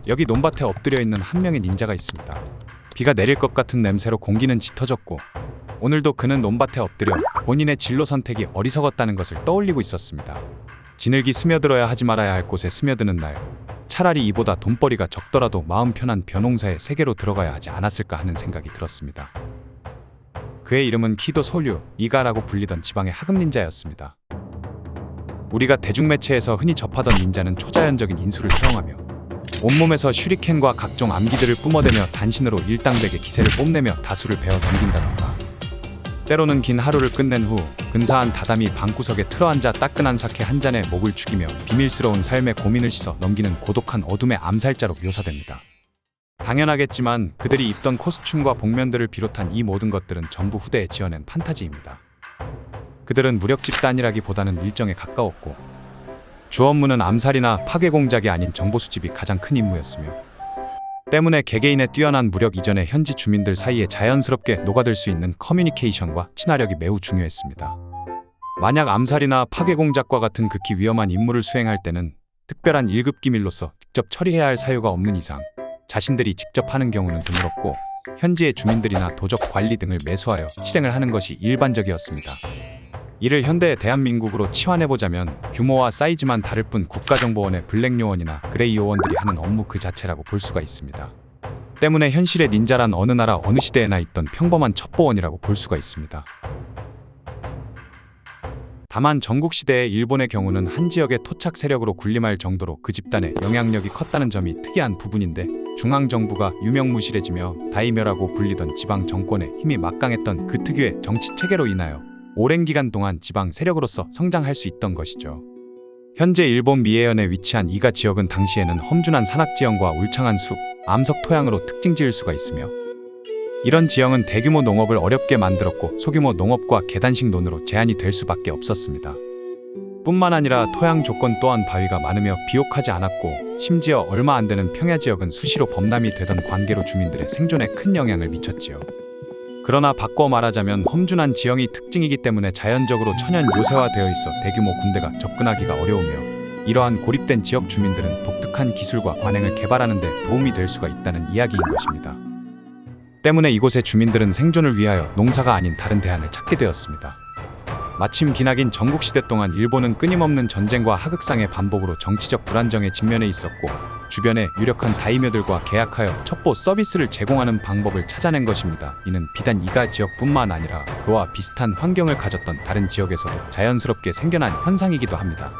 여기 논밭에 엎드려 있는 한 명의 닌자가 있습니다. 비가 내릴 것 같은 냄새로 공기는 짙어졌고 오늘도 그는 논밭에 엎드려 본인의 진로 선택이 어리석었다는 것을 떠올리고 있었습니다. 지늘기 스며들어야 하지 말아야 할 곳에 스며드는 날, 차라리 이보다 돈벌이가 적더라도 마음 편한 벼농사의 세계로 들어가야 하지 않았을까 하는 생각이 들었습니다. 그의 이름은 키도 소류, 이가라고 불리던 지방의 하급 닌자였습니다. 우리가 대중매체에서 흔히 접하던 닌자는 초자연적인 인수를 사용하며 온몸에서 슈리켄과 각종 암기들을 뿜어대며 단신으로 일당백의 기세를 뽐내며 다수를 베어 넘긴다던가, 때로는 긴 하루를 끝낸 후 근사한 다다미 방구석에 틀어앉아 따끈한 사케 한 잔에 목을 축이며 비밀스러운 삶의 고민을 씻어 넘기는 고독한 어둠의 암살자로 묘사됩니다. 당연하겠지만 그들이 입던 코스튬과 복면들을 비롯한 이 모든 것들은 전부 후대에 지어낸 판타지입니다. 그들은 무력 집단이라기보다는 일정에 가까웠고 주 업무는 암살이나 파괴 공작이 아닌 정보 수집이 가장 큰 임무였으며, 때문에 개개인의 뛰어난 무력 이전에 현지 주민들 사이에 자연스럽게 녹아들 수 있는 커뮤니케이션과 친화력이 매우 중요했습니다. 만약 암살이나 파괴 공작과 같은 극히 위험한 임무를 수행할 때는 특별한 1급 기밀로서 직접 처리해야 할 사유가 없는 이상 자신들이 직접 하는 경우는 드물었고, 현지의 주민들이나 도적 관리 등을 매수하여 실행을 하는 것이 일반적이었습니다. 이를 현대의 대한민국으로 치환해보자면 규모와 사이즈만 다를 뿐 국가정보원의 블랙 요원이나 그레이 요원들이 하는 업무 그 자체라고 볼 수가 있습니다. 때문에 현실의 닌자란 어느 나라 어느 시대에나 있던 평범한 첩보원이라고 볼 수가 있습니다. 다만 전국시대의 일본의 경우는 한 지역의 토착 세력으로 군림할 정도로 그 집단의 영향력이 컸다는 점이 특이한 부분인데, 중앙정부가 유명무실해지며 다이묘라고 불리던 지방 정권의 힘이 막강했던 그 특유의 정치체계로 인하여 오랜 기간 동안 지방 세력으로서 성장할 수 있던 것이죠. 현재 일본 미에현에 위치한 이가 지역은 당시에는 험준한 산악지형과 울창한 숲, 암석 토양으로 특징 지을 수가 있으며, 이런 지형은 대규모 농업을 어렵게 만들었고 소규모 농업과 계단식 논으로 제한이 될 수밖에 없었습니다. 뿐만 아니라 토양 조건 또한 바위가 많으며 비옥하지 않았고, 심지어 얼마 안 되는 평야 지역은 수시로 범람이 되던 관계로 주민들의 생존에 큰 영향을 미쳤지요. 그러나 바꿔 말하자면 험준한 지형이 특징이기 때문에 자연적으로 천연 요새화되어 있어 대규모 군대가 접근하기가 어려우며, 이러한 고립된 지역 주민들은 독특한 기술과 관행을 개발하는 데 도움이 될 수가 있다는 이야기인 것입니다. 때문에 이곳의 주민들은 생존을 위하여 농사가 아닌 다른 대안을 찾게 되었습니다. 마침 기나긴 전국시대 동안 일본은 끊임없는 전쟁과 하극상의 반복으로 정치적 불안정에 직면해 있었고, 주변의 유력한 다이묘들과 계약하여 첩보 서비스를 제공하는 방법을 찾아낸 것입니다. 이는 비단 이가 지역뿐만 아니라 그와 비슷한 환경을 가졌던 다른 지역에서도 자연스럽게 생겨난 현상이기도 합니다.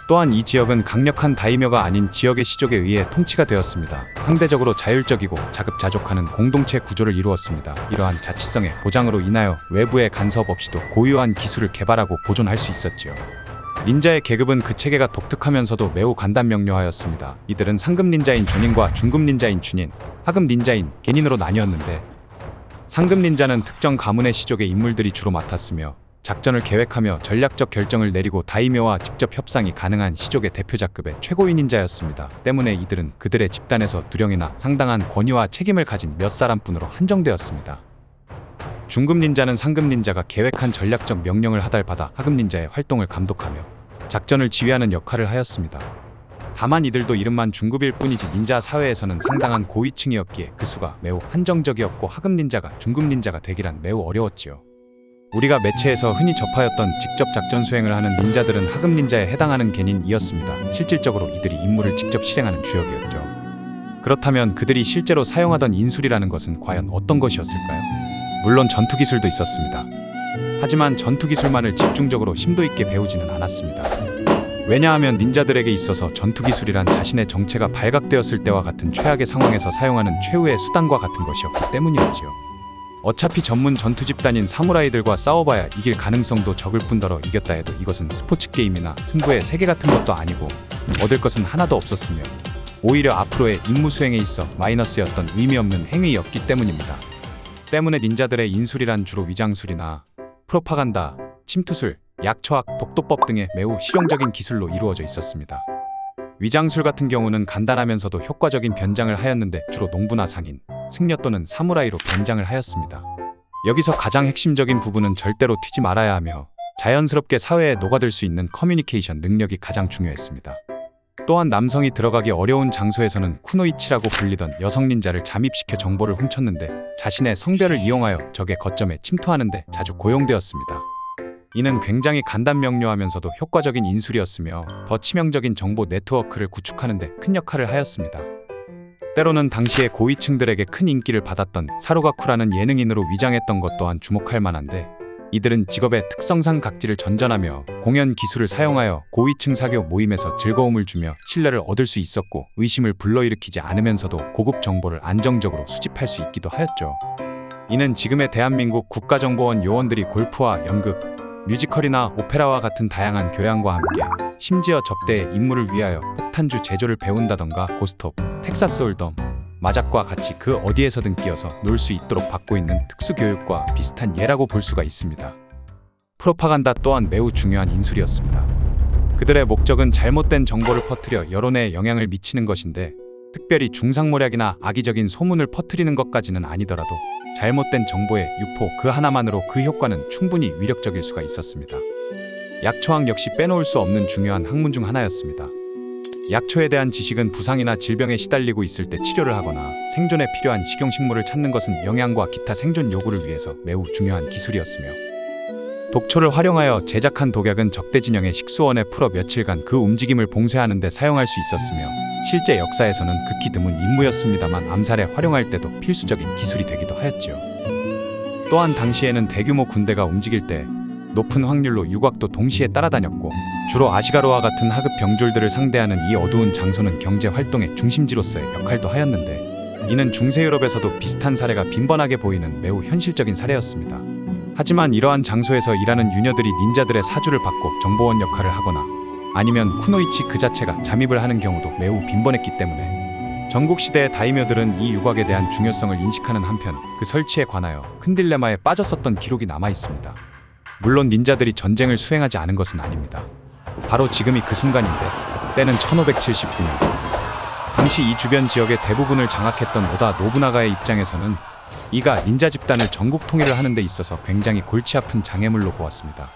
또한 이 지역은 강력한 다이묘가 아닌 지역의 시족에 의해 통치가 되었습니다. 상대적으로 자율적이고 자급자족하는 공동체 구조를 이루었습니다. 이러한 자치성의 보장으로 인하여 외부의 간섭 없이도 고유한 기술을 개발하고 보존할 수 있었지요. 닌자의 계급은 그 체계가 독특하면서도 매우 간단명료하였습니다. 이들은 상급 닌자인 조닌과 중급 닌자인 춘인, 하급 닌자인 개닌으로 나뉘었는데, 상급 닌자는 특정 가문의 시족의 인물들이 주로 맡았으며 작전을 계획하며 전략적 결정을 내리고 다이묘와 직접 협상이 가능한 시족의 대표자급의 최고위 닌자였습니다. 때문에 이들은 그들의 집단에서 두령이나 상당한 권위와 책임을 가진 몇 사람뿐으로 한정되었습니다. 중급 닌자는 상급 닌자가 계획한 전략적 명령을 하달받아 하급 닌자의 활동을 감독하며 작전을 지휘하는 역할을 하였습니다. 다만 이들도 이름만 중급일 뿐이지 닌자 사회에서는 상당한 고위층이었기에 그 수가 매우 한정적이었고, 하급 닌자가 중급 닌자가 되기란 매우 어려웠지요. 우리가 매체에서 흔히 접하였던 직접 작전 수행을 하는 닌자들은 하급 닌자에 해당하는 개닌이었습니다. 실질적으로 이들이 임무를 직접 실행하는 주역이었죠. 그렇다면 그들이 실제로 사용하던 인술이라는 것은 과연 어떤 것이었을까요? 물론 전투기술도 있었습니다. 하지만 전투기술만을 집중적으로 심도 있게 배우지는 않았습니다. 왜냐하면 닌자들에게 있어서 전투기술이란 자신의 정체가 발각되었을 때와 같은 최악의 상황에서 사용하는 최후의 수단과 같은 것이었기 때문이었지요. 어차피 전문 전투 집단인 사무라이들과 싸워봐야 이길 가능성도 적을 뿐더러 이겼다 해도 이것은 스포츠 게임이나 승부의 세계 같은 것도 아니고 얻을 것은 하나도 없었으며, 오히려 앞으로의 임무 수행에 있어 마이너스였던 의미 없는 행위였기 때문입니다. 때문에 닌자들의 인술이란 주로 위장술이나 프로파간다, 침투술, 약초학, 독도법 등의 매우 실용적인 기술로 이루어져 있었습니다. 위장술 같은 경우는 간단하면서도 효과적인 변장을 하였는데 주로 농부나 상인, 승려 또는 사무라이로 변장을 하였습니다. 여기서 가장 핵심적인 부분은 절대로 튀지 말아야 하며 자연스럽게 사회에 녹아들 수 있는 커뮤니케이션 능력이 가장 중요했습니다. 또한 남성이 들어가기 어려운 장소에서는 쿠노이치라고 불리던 여성 닌자를 잠입시켜 정보를 훔쳤는데 자신의 성별을 이용하여 적의 거점에 침투하는 데 자주 고용되었습니다. 이는 굉장히 간단명료하면서도 효과적인 인술이었으며 더 치명적인 정보 네트워크를 구축하는 데 큰 역할을 하였습니다. 때로는 당시의 고위층들에게 큰 인기를 받았던 사루가쿠라는 예능인으로 위장했던 것 또한 주목할 만한데, 이들은 직업의 특성상 각지를 전전하며 공연 기술을 사용하여 고위층 사교 모임에서 즐거움을 주며 신뢰를 얻을 수 있었고, 의심을 불러일으키지 않으면서도 고급 정보를 안정적으로 수집할 수 있기도 하였죠. 이는 지금의 대한민국 국가정보원 요원들이 골프와 연극, 뮤지컬이나 오페라와 같은 다양한 교양과 함께 심지어 접대의 임무를 위하여 폭탄주 제조를 배운다던가 고스톱, 텍사스 홀덤, 마작과 같이 그 어디에서든 끼어서 놀 수 있도록 받고 있는 특수교육과 비슷한 예라고 볼 수가 있습니다. 프로파간다 또한 매우 중요한 인술이었습니다. 그들의 목적은 잘못된 정보를 퍼뜨려 여론에 영향을 미치는 것인데, 특별히 중상모략이나 악의적인 소문을 퍼뜨리는 것까지는 아니더라도 잘못된 정보의 유포 그 하나만으로 그 효과는 충분히 위력적일 수가 있었습니다. 약초학 역시 빼놓을 수 없는 중요한 학문 중 하나였습니다. 약초에 대한 지식은 부상이나 질병에 시달리고 있을 때 치료를 하거나 생존에 필요한 식용식물을 찾는 것은 영양과 기타 생존 요구를 위해서 매우 중요한 기술이었으며, 독초를 활용하여 제작한 독약은 적대 진영의 식수원에 풀어 며칠간 그 움직임을 봉쇄하는 데 사용할 수 있었으며, 실제 역사에서는 극히 드문 임무였습니다만 암살에 활용할 때도 필수적인 기술이 되기도 하였지요. 또한 당시에는 대규모 군대가 움직일 때 높은 확률로 유곽도 동시에 따라다녔고, 주로 아시가로와 같은 하급 병졸들을 상대하는 이 어두운 장소는 경제 활동의 중심지로서의 역할도 하였는데, 이는 중세 유럽에서도 비슷한 사례가 빈번하게 보이는 매우 현실적인 사례였습니다. 하지만 이러한 장소에서 일하는 유녀들이 닌자들의 사주를 받고 정보원 역할을 하거나 아니면 쿠노이치 그 자체가 잠입을 하는 경우도 매우 빈번했기 때문에 전국시대의 다이묘들은 이 유곽에 대한 중요성을 인식하는 한편 그 설치에 관하여 큰 딜레마에 빠졌었던 기록이 남아 있습니다. 물론 닌자들이 전쟁을 수행하지 않은 것은 아닙니다. 바로 지금이 그 순간인데, 때는 1579년. 당시 이 주변 지역의 대부분을 장악했던 오다 노부나가의 입장에서는 이가 닌자 집단을 전국 통일을 하는 데 있어서 굉장히 골치 아픈 장애물로 보았습니다.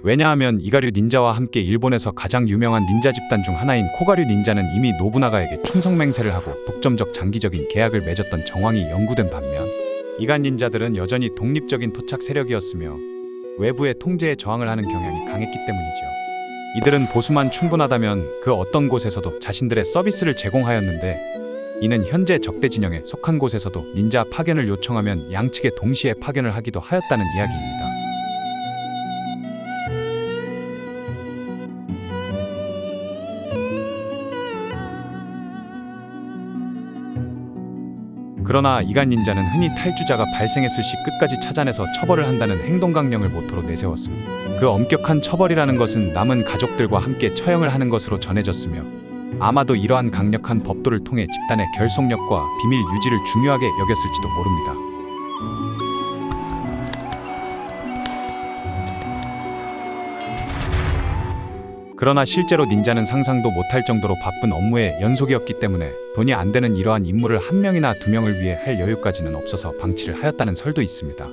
왜냐하면 이가류 닌자와 함께 일본에서 가장 유명한 닌자 집단 중 하나인 코가류 닌자는 이미 노부나가에게 충성맹세를 하고 독점적 장기적인 계약을 맺었던 정황이 연구된 반면, 이간 닌자들은 여전히 독립적인 토착 세력이었으며 외부의 통제에 저항을 하는 경향이 강했기 때문이죠. 이들은 보수만 충분하다면 그 어떤 곳에서도 자신들의 서비스를 제공하였는데, 이는 현재 적대 진영에 속한 곳에서도 닌자 파견을 요청하면 양측에 동시에 파견을 하기도 하였다는 이야기입니다. 그러나 이간 닌자는 흔히 탈주자가 발생했을 시 끝까지 찾아내서 처벌을 한다는 행동강령을 모토로 내세웠습니다. 그 엄격한 처벌이라는 것은 남은 가족들과 함께 처형을 하는 것으로 전해졌으며, 아마도 이러한 강력한 법도를 통해 집단의 결속력과 비밀 유지를 중요하게 여겼을지도 모릅니다. 그러나 실제로 닌자는 상상도 못할 정도로 바쁜 업무의 연속이었기 때문에 돈이 안 되는 이러한 임무를 한 명이나 두 명을 위해 할 여유까지는 없어서 방치를 하였다는 설도 있습니다.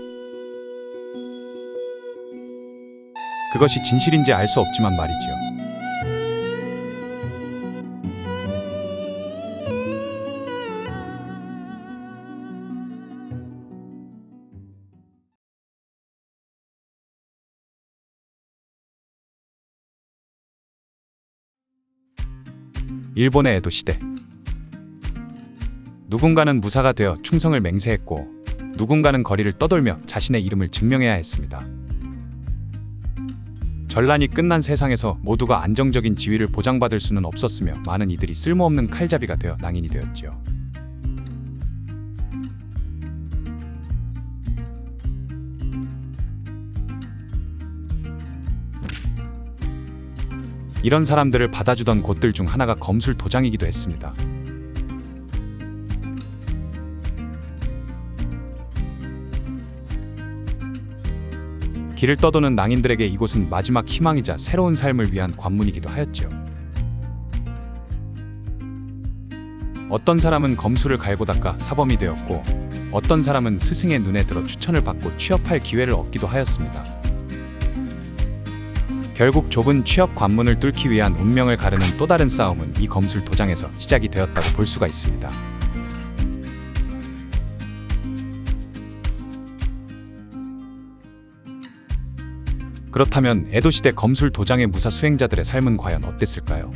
그것이 진실인지 알 수 없지만 말이지요. 일본의 에도 시대. 누군가는 무사가 되어 충성을 맹세했고, 누군가는 거리를 떠돌며 자신의 이름을 증명해야 했습니다. 전란이 끝난 세상에서 모두가 안정적인 지위를 보장받을 수는 없었으며, 많은 이들이 쓸모없는 칼잡이가 되어 낭인이 되었지요. 이런 사람들을 받아주던 곳들 중 하나가 검술 도장이기도 했습니다. 길을 떠도는 낭인들에게 이곳은 마지막 희망이자 새로운 삶을 위한 관문이기도 하였지요. 어떤 사람은 검수를 갈고 닦아 사범이 되었고 어떤 사람은 스승의 눈에 들어 추천을 받고 취업할 기회를 얻기도 하였습니다. 결국 좁은 취업 관문을 뚫기 위한 운명을 가르는 또 다른 싸움은 이 검술 도장에서 시작이 되었다고 볼 수가 있습니다. 그렇다면 에도시대 검술 도장의 무사 수행자들의 삶은 과연 어땠을까요?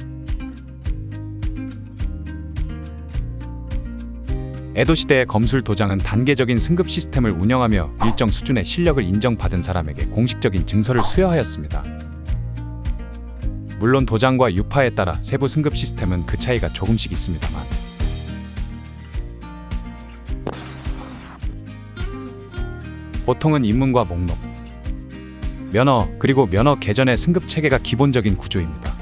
에도시대의 검술 도장은 단계적인 승급 시스템을 운영하며 일정 수준의 실력을 인정받은 사람에게 공식적인 증서를 수여하였습니다. 물론 도장과 유파에 따라 세부 승급 시스템은 그 차이가 조금씩 있습니다만 보통은 입문과 목록, 면허, 그리고 면허 개전의 승급 체계가 기본적인 구조입니다.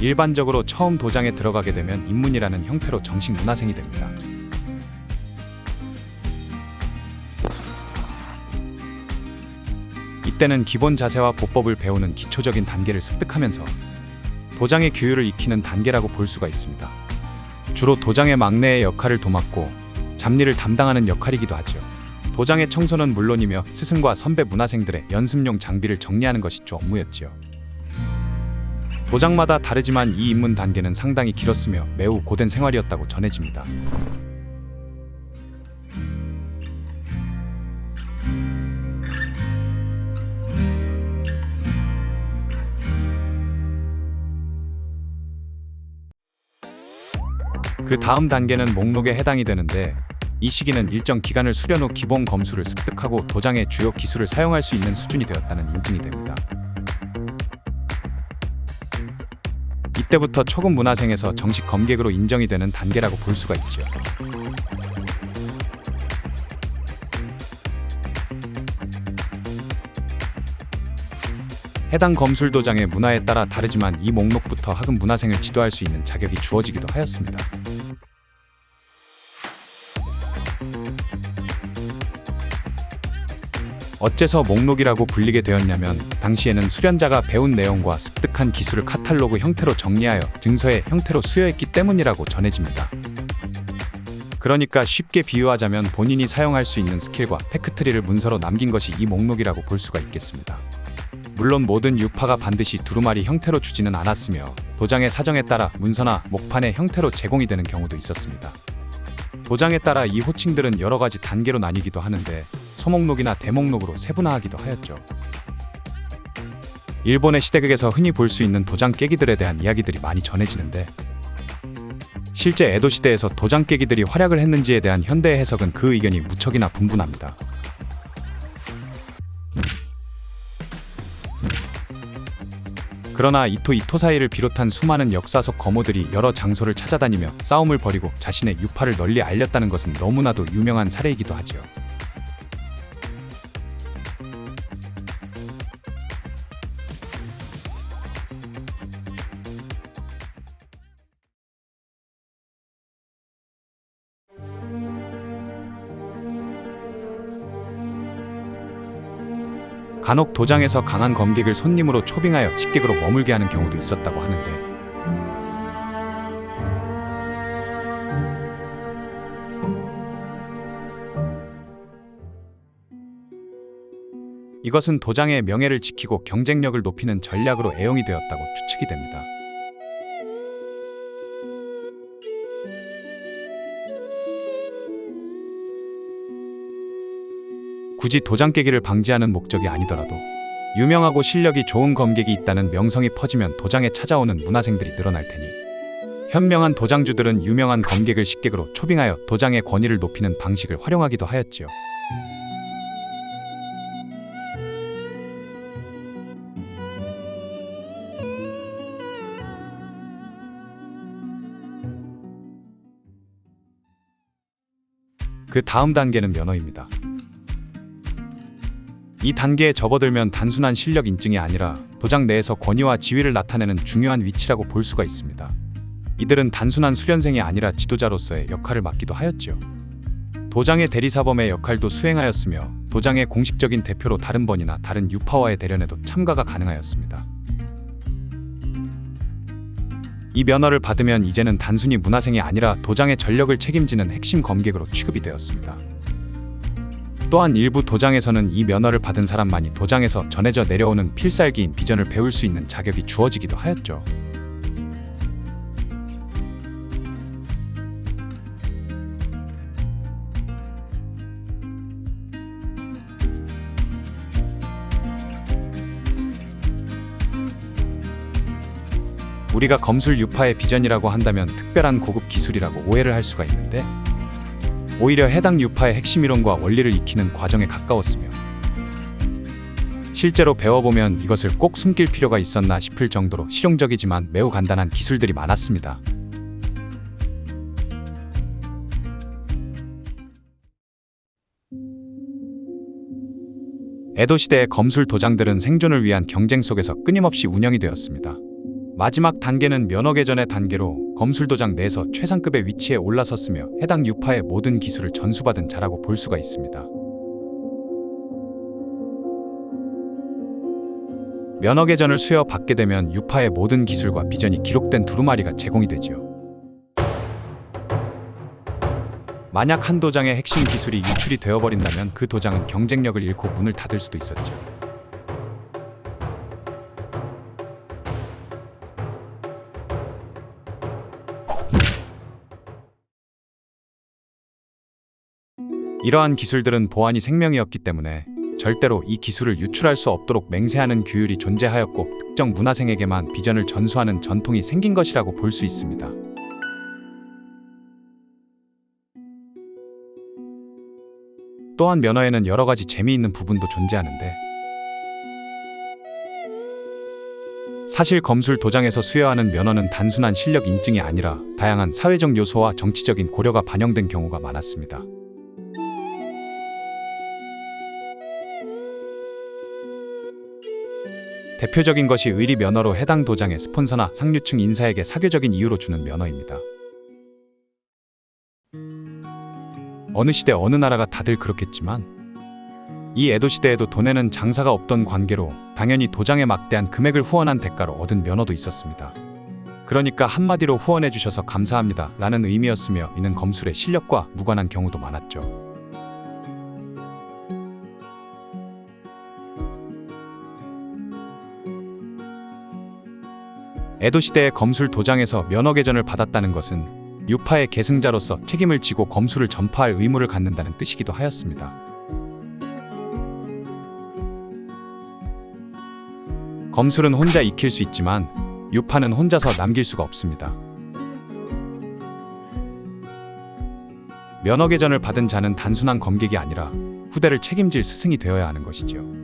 일반적으로 처음 도장에 들어가게 되면 입문이라는 형태로 정식 문화생이 됩니다. 이때는 기본 자세와 보법을 배우는 기초적인 단계를 습득하면서 도장의 규율을 익히는 단계라고 볼 수가 있습니다. 주로 도장의 막내의 역할을 도맡고 잡일을 담당하는 역할이기도 하죠. 도장의 청소는 물론이며 스승과 선배 문화생들의 연습용 장비를 정리하는 것이 주 업무였지요. 도장마다 다르지만 이 입문 단계는 상당히 길었으며 매우 고된 생활이었다고 전해집니다. 그 다음 단계는 목록에 해당이 되는데 이 시기는 일정 기간을 수련 후 기본 검수를 습득하고 도장의 주요 기술을 사용할 수 있는 수준이 되었다는 인증이 됩니다. 이때부터 초급 문화생에서 정식 검객으로 인정이 되는 단계라고 볼 수가 있죠. 해당 검술 도장의 문화에 따라 다르지만 이 목록부터 하급 문화생을 지도할 수 있는 자격이 주어지기도 하였습니다. 어째서 목록이라고 불리게 되었냐면 당시에는 수련자가 배운 내용과 습득한 기술을 카탈로그 형태로 정리하여 증서의 형태로 수여했기 때문이라고 전해집니다. 그러니까 쉽게 비유하자면 본인이 사용할 수 있는 스킬과 팩트리를 문서로 남긴 것이 이 목록이라고 볼 수가 있겠습니다. 물론 모든 유파가 반드시 두루마리 형태로 주지는 않았으며 도장의 사정에 따라 문서나 목판의 형태로 제공이 되는 경우도 있었습니다. 도장에 따라 이 호칭들은 여러 가지 단계로 나뉘기도 하는데 소목록이나 대목록으로 세분화하기도 하였죠. 일본의 시대극에서 흔히 볼 수 있는 도장 깨기들에 대한 이야기들이 많이 전해지는데 실제 에도 시대에서 도장 깨기들이 활약을 했는지에 대한 현대의 해석은 그 의견이 무척이나 분분합니다. 그러나 이토 이토사이를 비롯한 수많은 역사 속 거모들이 여러 장소를 찾아다니며 싸움을 벌이고 자신의 유파를 널리 알렸다는 것은 너무나도 유명한 사례이기도 하죠. 간혹 도장에서 강한 검객을 손님으로 초빙하여 식객으로 머물게 하는 경우도 있었다고 하는데 이것은 도장의 명예를 지키고 경쟁력을 높이는 전략으로 애용이 되었다고 추측이 됩니다. 굳이 도장 깨기를 방지하는 목적이 아니더라도 유명하고 실력이 좋은 검객이 있다는 명성이 퍼지면 도장에 찾아오는 문화생들이 늘어날 테니 현명한 도장주들은 유명한 검객을 식객으로 초빙하여 도장의 권위를 높이는 방식을 활용하기도 하였지요. 그 다음 단계는 면허입니다. 이 단계에 접어들면 단순한 실력 인증이 아니라 도장 내에서 권위와 지위를 나타내는 중요한 위치라고 볼 수가 있습니다. 이들은 단순한 수련생이 아니라 지도자로서의 역할을 맡기도 하였죠. 도장의 대리사범의 역할도 수행하였으며 도장의 공식적인 대표로 다른 번이나 다른 유파와의 대련에도 참가가 가능하였습니다. 이 면허를 받으면 이제는 단순히 문화생이 아니라 도장의 전력을 책임지는 핵심 검객으로 취급이 되었습니다. 또한 일부 도장에서는 이 면허를 받은 사람만이 도장에서 전해져 내려오는 필살기인 비전을 배울 수 있는 자격이 주어지기도 하였죠. 우리가 검술 유파의 비전이라고 한다면 특별한 고급 기술이라고 오해를 할 수가 있는데, 오히려 해당 유파의 핵심 이론과 원리를 익히는 과정에 가까웠으며, 실제로 배워보면 이것을 꼭 숨길 필요가 있었나 싶을 정도로 실용적이지만 매우 간단한 기술들이 많았습니다. 에도 시대의 검술 도장들은 생존을 위한 경쟁 속에서 끊임없이 운영이 되었습니다. 마지막 단계는 면허개전의 단계로 검술도장 내에서 최상급의 위치에 올라섰으며 해당 유파의 모든 기술을 전수받은 자라고 볼 수가 있습니다. 면허개전을 수여받게 되면 유파의 모든 기술과 비전이 기록된 두루마리가 제공이 되지요. 만약 한 도장의 핵심 기술이 유출이 되어버린다면 그 도장은 경쟁력을 잃고 문을 닫을 수도 있었죠. 이러한 기술들은 보안이 생명이었기 때문에 절대로 이 기술을 유출할 수 없도록 맹세하는 규율이 존재하였고, 특정 문화생에게만 비전을 전수하는 전통이 생긴 것이라고 볼 수 있습니다. 또한 면허에는 여러 가지 재미있는 부분도 존재하는데, 사실 검술 도장에서 수여하는 면허는 단순한 실력 인증이 아니라 다양한 사회적 요소와 정치적인 고려가 반영된 경우가 많았습니다. 대표적인 것이 의리 면허로 해당 도장의 스폰서나 상류층 인사에게 사교적인 이유로 주는 면허입니다. 어느 시대 어느 나라가 다들 그렇겠지만, 이 에도 시대에도 돈에는 장사가 없던 관계로 당연히 도장에 막대한 금액을 후원한 대가로 얻은 면허도 있었습니다. 그러니까 한마디로 후원해 주셔서 감사합니다 라는 의미였으며, 이는 검술의 실력과 무관한 경우도 많았죠. 에도 시대의 검술 도장에서 면허개전을 받았다는 것은 유파의 계승자로서 책임을 지고 검술을 전파할 의무를 갖는다는 뜻이기도 하였습니다. 검술은 혼자 익힐 수 있지만 유파는 혼자서 남길 수가 없습니다. 면허개전을 받은 자는 단순한 검객이 아니라 후대를 책임질 스승이 되어야 하는 것이지요.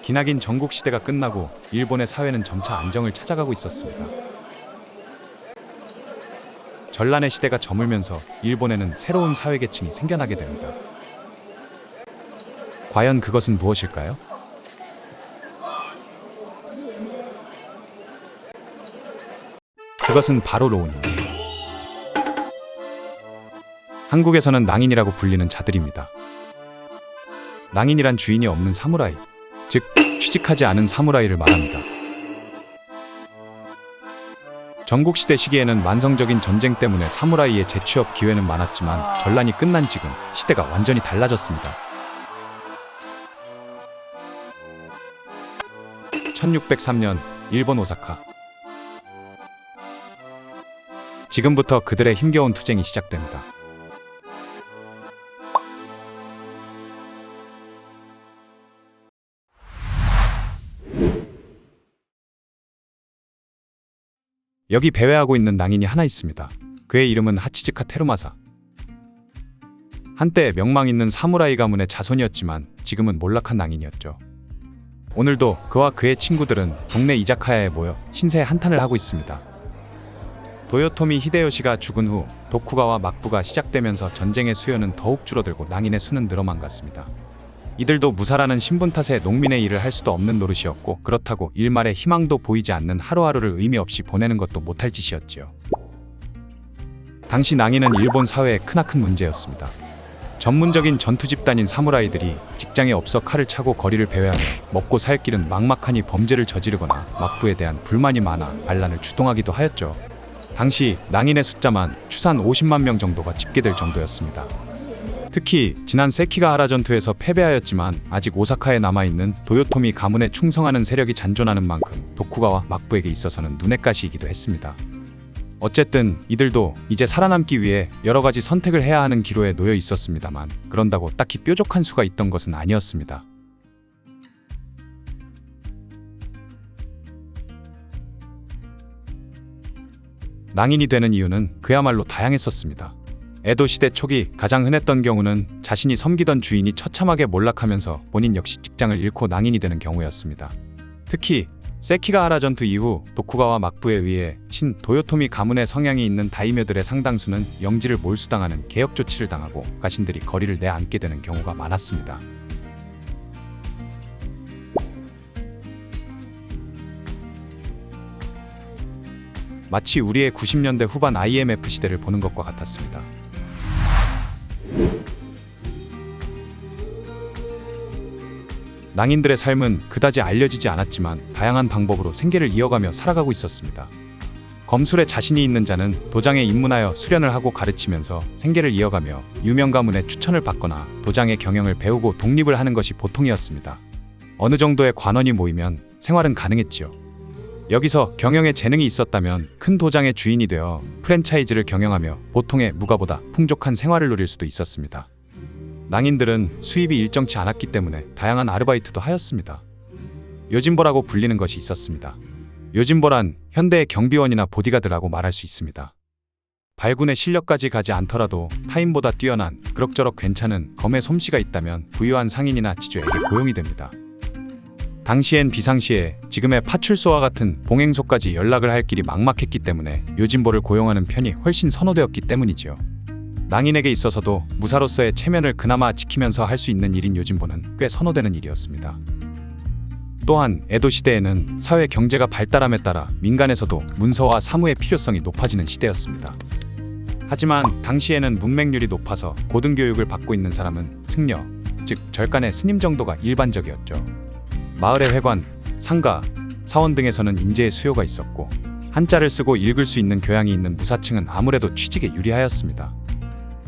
기나긴 전국시대가 끝나고 일본의 사회는 점차 안정을 찾아가고 있었습니다. 전란의 시대가 저물면서 일본에는 새로운 사회계층이 생겨나게 됩니다. 과연 그것은 무엇일까요? 그것은 바로 로운입니다. 한국에서는 낭인이라고 불리는 자들입니다. 낭인이란 주인이 없는 사무라이, 즉 취직하지 않은 사무라이를 말합니다. 전국시대 시기에는 만성적인 전쟁 때문에 사무라이의 재취업 기회는 많았지만, 전란이 끝난 지금 시대가 완전히 달라졌습니다. 1603년 일본 오사카. 지금부터 그들의 힘겨운 투쟁이 시작됩니다. 여기 배회하고 있는 낭인이 하나 있습니다. 그의 이름은 하치즈카 테루마사. 한때 명망 있는 사무라이 가문의 자손이었지만 지금은 몰락한 낭인이었죠. 오늘도 그와 그의 친구들은 동네 이자카야에 모여 신세 한탄을 하고 있습니다. 도요토미 히데요시가 죽은 후 도쿠가와 막부가 시작되면서 전쟁의 수요는 더욱 줄어들고 낭인의 수는 늘어만 갔습니다. 이들도 무사라는 신분 탓에 농민의 일을 할 수도 없는 노릇이었고, 그렇다고 일말의 희망도 보이지 않는 하루하루를 의미 없이 보내는 것도 못할 짓이었지요. 당시 낭인은 일본 사회의 크나큰 문제였습니다. 전문적인 전투 집단인 사무라이들이 직장에 없어 칼을 차고 거리를 배회하며 먹고 살 길은 막막하니 범죄를 저지르거나 막부에 대한 불만이 많아 반란을 주동하기도 하였죠. 당시 낭인의 숫자만 추산 50만 명 정도가 집계될 정도였습니다. 특히 지난 세키가하라 전투에서 패배하였지만 아직 오사카에 남아있는 도요토미 가문에 충성하는 세력이 잔존하는 만큼 도쿠가와 막부에게 있어서는 눈엣 가시이기도 했습니다. 어쨌든 이들도 이제 살아남기 위해 여러 가지 선택을 해야 하는 기로에 놓여 있었습니다만, 그런다고 딱히 뾰족한 수가 있던 것은 아니었습니다. 낭인이 되는 이유는 그야말로 다양했었습니다. 에도 시대 초기 가장 흔했던 경우는 자신이 섬기던 주인이 처참하게 몰락하면서 본인 역시 직장을 잃고 낭인이 되는 경우였습니다. 특히 세키가하라 전투 이후 도쿠가와 막부에 의해 신 도요토미 가문의 성향이 있는 다이묘들의 상당수는 영지를 몰수당하는 개혁 조치를 당하고 가신들이 거리를 내앉게 되는 경우가 많았습니다. 마치 우리의 90년대 후반 IMF 시대를 보는 것과 같았습니다. 낭인들의 삶은 그다지 알려지지 않았지만 다양한 방법으로 생계를 이어가며 살아가고 있었습니다. 검술에 자신이 있는 자는 도장에 입문하여 수련을 하고 가르치면서 생계를 이어가며 유명 가문의 추천을 받거나 도장의 경영을 배우고 독립을 하는 것이 보통이었습니다. 어느 정도의 관원이 모이면 생활은 가능했지요. 여기서 경영에 재능이 있었다면 큰 도장의 주인이 되어 프랜차이즈를 경영하며 보통의 무가보다 풍족한 생활을 누릴 수도 있었습니다. 낭인들은 수입이 일정치 않았기 때문에 다양한 아르바이트도 하였습니다. 요진보라고 불리는 것이 있었습니다. 요진보란 현대의 경비원이나 보디가드라고 말할 수 있습니다. 발군의 실력까지 가지 않더라도 타인보다 뛰어난 그럭저럭 괜찮은 검의 솜씨가 있다면 부유한 상인이나 지주에게 고용이 됩니다. 당시엔 비상시에 지금의 파출소와 같은 봉행소까지 연락을 할 길이 막막했기 때문에 요진보를 고용하는 편이 훨씬 선호되었기 때문이지요. 낭인에게 있어서도 무사로서의 체면을 그나마 지키면서 할 수 있는 일인 요진보는 꽤 선호되는 일이었습니다. 또한 에도 시대에는 사회 경제가 발달함에 따라 민간에서도 문서와 사무의 필요성이 높아지는 시대였습니다. 하지만 당시에는 문맹률이 높아서 고등교육을 받고 있는 사람은 승려, 즉 절간의 스님 정도가 일반적이었죠. 마을의 회관, 상가, 사원 등에서는 인재의 수요가 있었고 한자를 쓰고 읽을 수 있는 교양이 있는 무사층은 아무래도 취직에 유리하였습니다.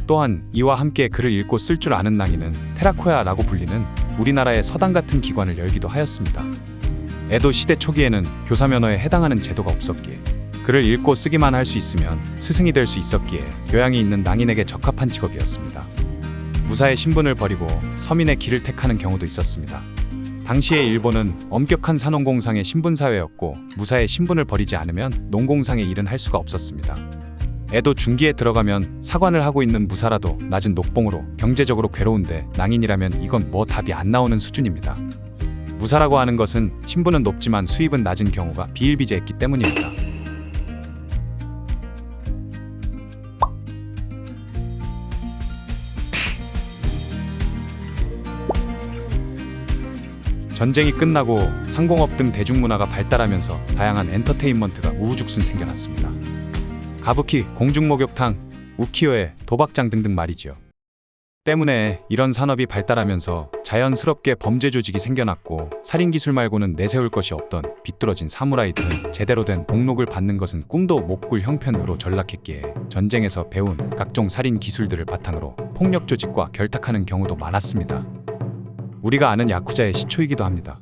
또한 이와 함께 글을 읽고 쓸 줄 아는 낭인은 테라코야라고 불리는 우리나라의 서당 같은 기관을 열기도 하였습니다. 에도 시대 초기에는 교사 면허에 해당하는 제도가 없었기에 글을 읽고 쓰기만 할 수 있으면 스승이 될 수 있었기에 교양이 있는 낭인에게 적합한 직업이었습니다. 무사의 신분을 버리고 서민의 길을 택하는 경우도 있었습니다. 당시의 일본은 엄격한 산업공상의 신분사회였고 무사의 신분을 버리지 않으면 농공상의 일은 할 수가 없었습니다. 에도 중기에 들어가면 사관을 하고 있는 무사라도 낮은 녹봉으로 경제적으로 괴로운데 낭인이라면 이건 뭐 답이 안 나오는 수준입니다. 무사라고 하는 것은 신분은 높지만 수입은 낮은 경우가 비일비재했기 때문입니다. 전쟁이 끝나고 상공업 등 대중문화가 발달하면서 다양한 엔터테인먼트가 우후죽순 생겨났습니다. 가부키, 공중목욕탕, 우키요에, 도박장 등등 말이지요. 때문에 이런 산업이 발달하면서 자연스럽게 범죄 조직이 생겨났고 살인기술 말고는 내세울 것이 없던 비뚤어진 사무라이들은 제대로 된 복록을 받는 것은 꿈도 못 꿀 형편으로 전락했기에 전쟁에서 배운 각종 살인 기술들을 바탕으로 폭력 조직과 결탁하는 경우도 많았습니다. 우리가 아는 야쿠자의 시초이기도 합니다.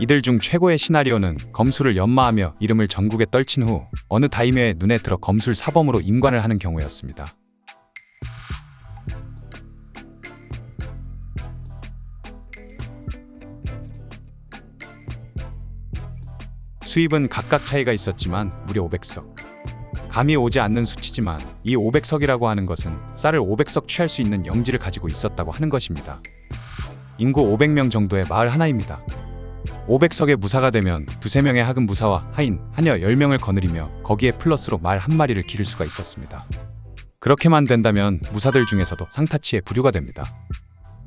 이들 중 최고의 시나리오는 검술을 연마하며 이름을 전국에 떨친 후 어느 다이묘의 눈에 들어 검술 사범으로 임관을 하는 경우였습니다. 수입은 각각 차이가 있었지만 무려 500석. 감이 오지 않는 수치지만 이 500석이라고 하는 것은 쌀을 500석 취할 수 있는 영지를 가지고 있었다고 하는 것입니다. 인구 500명 정도의 마을 하나입니다. 500석의 무사가 되면 두세 명의 학은 무사와 하인, 하녀 10명을 거느리며 거기에 플러스로 말 한 마리를 기를 수가 있었습니다. 그렇게만 된다면 무사들 중에서도 상타치의 부류가 됩니다.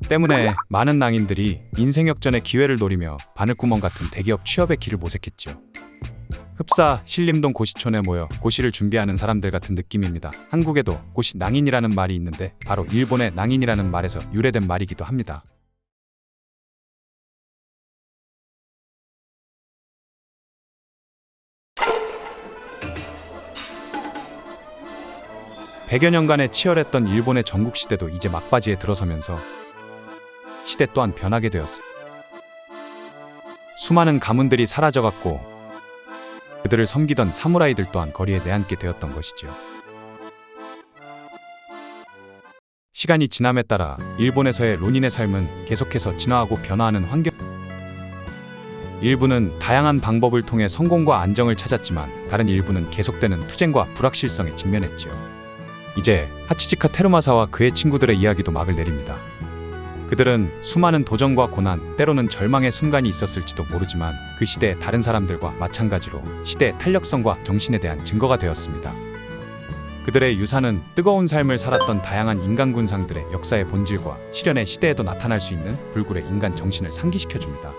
때문에 많은 낭인들이 인생 역전의 기회를 노리며 바늘구멍 같은 대기업 취업의 길을 모색했죠. 흡사, 신림동 고시촌에 모여 고시를 준비하는 사람들 같은 느낌입니다. 한국에도 고시 낭인이라는 말이 있는데 바로 일본의 낭인이라는 말에서 유래된 말이기도 합니다. 백여 년간의 치열했던 일본의 전국시대도 이제 막바지에 들어서면서 시대 또한 변하게 되었습니다. 수많은 가문들이 사라져갔고 그들을 섬기던 사무라이들 또한 거리에 내앉게 되었던 것이죠. 시간이 지남에 따라 일본에서의 론인의 삶은 계속해서 진화하고 변화하는 환경. 일부는 다양한 방법을 통해 성공과 안정을 찾았지만 다른 일부는 계속되는 투쟁과 불확실성에 직면했지요. 이제 하치지카 테루마사와 그의 친구들의 이야기도 막을 내립니다. 그들은 수많은 도전과 고난, 때로는 절망의 순간이 있었을지도 모르지만 그 시대의 다른 사람들과 마찬가지로 시대의 탄력성과 정신에 대한 증거가 되었습니다. 그들의 유산은 뜨거운 삶을 살았던 다양한 인간 군상들의 역사의 본질과 시련의 시대에도 나타날 수 있는 불굴의 인간 정신을 상기시켜줍니다.